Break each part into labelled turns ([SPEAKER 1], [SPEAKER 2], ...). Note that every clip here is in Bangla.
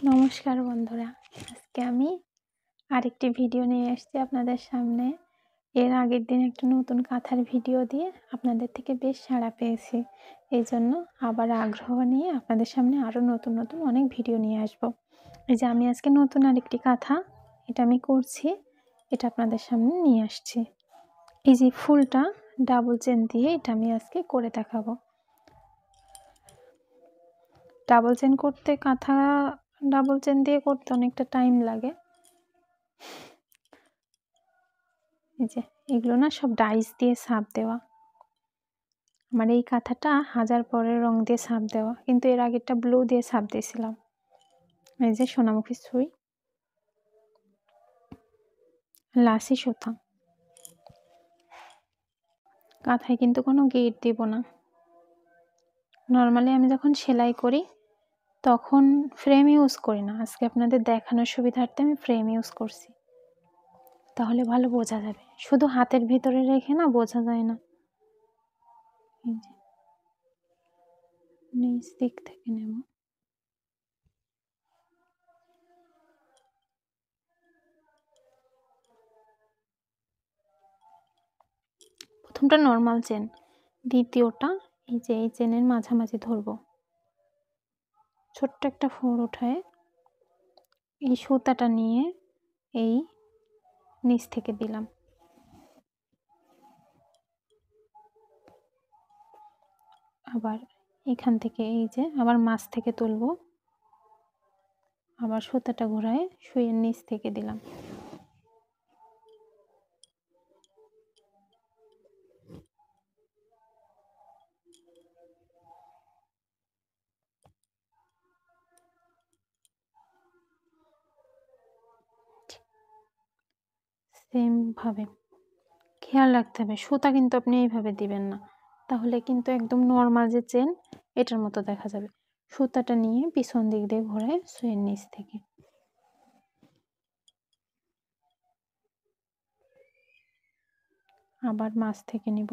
[SPEAKER 1] নমস্কার বন্ধুরা, আজকে আমি আরেকটি ভিডিও নিয়ে এসেছি আপনাদের সামনে। এর আগের দিন একটা নতুন কাঁথার ভিডিও দিয়ে আপনাদের থেকে বেশ সাড়া পেয়েছি। এই জন্য আবার আগ্রহ নিয়ে আপনাদের সামনে আরও নতুন অনেক ভিডিও নিয়ে আসব। এই যে আমি আজকে নতুন আরেকটি কাঁথা এটা আমি করছি, এটা আপনাদের সামনে নিয়ে আসছি। এই যে ফুলটা ডাবল চেন দিয়ে এটা আমি আজকে করে দেখাবো। ডাবল চেন করতে কাঁথা ডাবল চেন দিয়ে করতে অনেকটা টাইম লাগে। এই যে এগুলো না সব ডাইস দিয়ে ছাপ দেওয়া। আমার এই কাঁথাটা 1000 পরের রং দিয়ে ছাপ দেওয়া, কিন্তু এর আগেরটা ব্লু দিয়ে ছাপ দিয়েছিলাম। এই যে সোনামুখী সুই, লাসি সুতা। কাঁথায় কিন্তু কোনো গেট দিব না। নর্মালি আমি যখন সেলাই করি তখন ফ্রেম ইউজ করি না, আজকে আপনাদের দেখানোর সুবিধার্থে আমি ফ্রেম ইউজ করছি, তাহলে ভালো বোঝা যাবে। শুধু হাতের ভিতরে রেখে না বোঝা যায় না। এই যে নিচ দিক থেকে নেব। প্রথমটা নর্মাল চেন, দ্বিতীয়টা এই যে এই চেনের মাঝামাঝি ধরবো, ছোট্ট একটা ফোর উঠায় এই সুতাটা নিয়ে এই নিচ থেকে দিলাম। আবার এখান থেকে এই যে আবার মাছ থেকে তুলবো, আবার সুতাটা ঘোরায় সুইয়ের নিচ থেকে দিলাম। সেম ভাবে খেয়াল রাখতে হবে, সুতা কিন্তু আপনি এইভাবে দিবেন না, তাহলে কিন্তু একদম নর্মাল যে চেন এটার মতো দেখা যাবে। সুতাটা নিয়ে পিছন দিক দিয়ে ঘোরায় সুইয়ের নিচ থেকে। আবার মাছ থেকে নিব।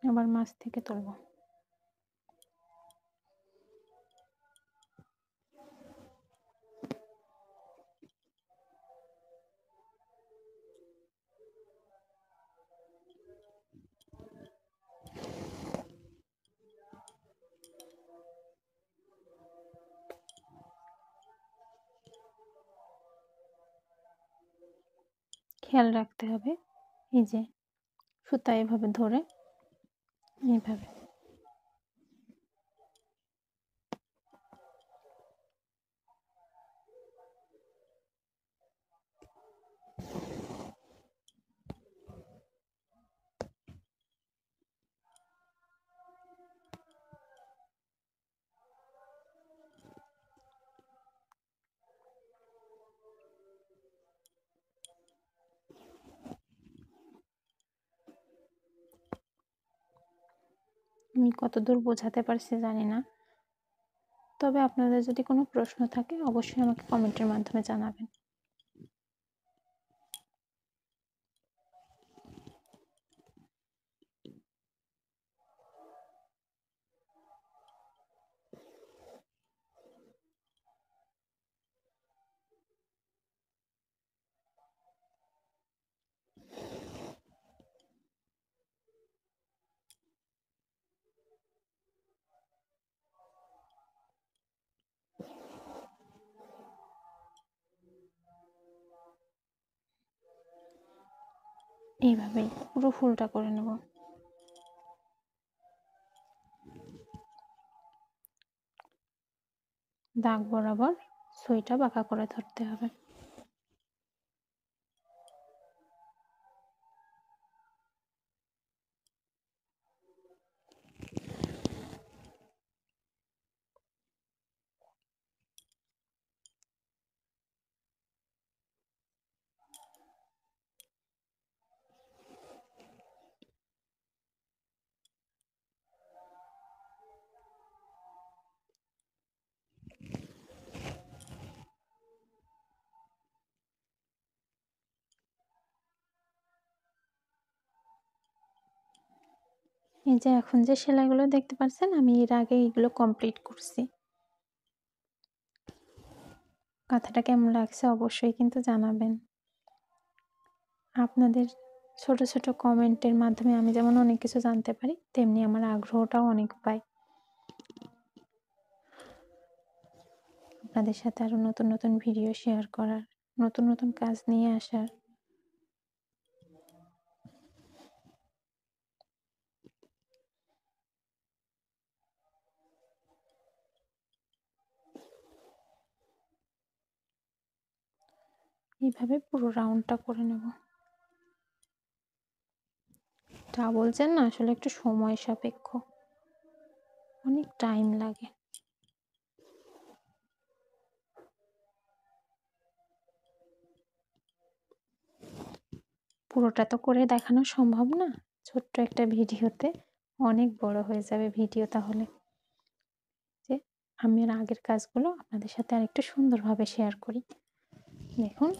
[SPEAKER 1] আবার মাছ থেকে তুলব। খেয়াল রাখতে হবে, এই যে সুতা এভাবে ধরে এইভাবে আমি কতদূর বোঝাতে পারছি জানি না, তবে আপনাদের যদি কোনো প্রশ্ন থাকে অবশ্যই আমাকে কমেন্টের মাধ্যমে জানাবেন। এইভাবেই পুরো ফুলটা করে নেব। দাগ বরাবর সুইটা বাঁকা করে ধরতে হবে। এই যে এখন যে সেলাইগুলো দেখতে পাচ্ছেন, আমি এর আগে এগুলো কমপ্লিট করছি। কাঁথাটা কেমন লাগছে অবশ্যই কিন্তু জানাবেন। আপনাদের ছোট ছোট কমেন্টের মাধ্যমে আমি যেমন অনেক কিছু জানতে পারি, তেমনি আমার আগ্রহটাও অনেক পাই আপনাদের সাথে আরো নতুন নতুন ভিডিও শেয়ার করার, নতুন নতুন কাজ নিয়ে আসার। এইভাবে পুরো রাউন্ডটা করে নেব। ডাবল চেন না আসলে একটু সময় সাপেক্ষ, অনেক টাইম লাগে। পুরোটা তো করে দেখানো সম্ভব না, ছোট্ট একটা ভিডিওতে অনেক বড় হয়ে যাবে ভিডিও। তাহলে যে আমি আর আগের কাজগুলো আপনাদের সাথে আরেকটু সুন্দরভাবে শেয়ার করি। দেখুন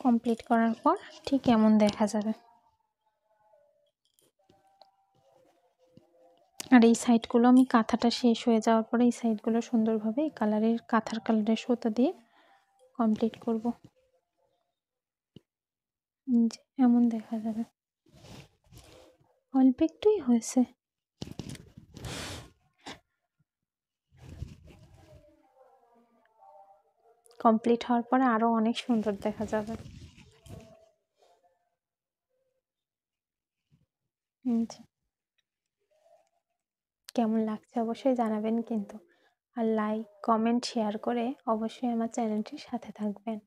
[SPEAKER 1] কমপ্লিট করার পর ঠিক এমন দেখা যাবে। আর এই সাইডগুলো আমি কাঁথাটা শেষ হয়ে যাওয়ার পরে এই সাইডগুলো সুন্দরভাবে এই কালারের কাঁথার কালারের সুতো দিয়ে কমপ্লিট করব। যে এমন দেখা যাবে, অল্প একটুই হয়েছে। কমপ্লিট হওয়ার পরে আরো অনেক সুন্দর দেখা যাবে। কেমন লাগছে অবশ্যই জানাবেন কিন্তু, আর লাইক কমেন্ট শেয়ার করে অবশ্যই আমার চ্যানেলটির সাথে থাকবেন।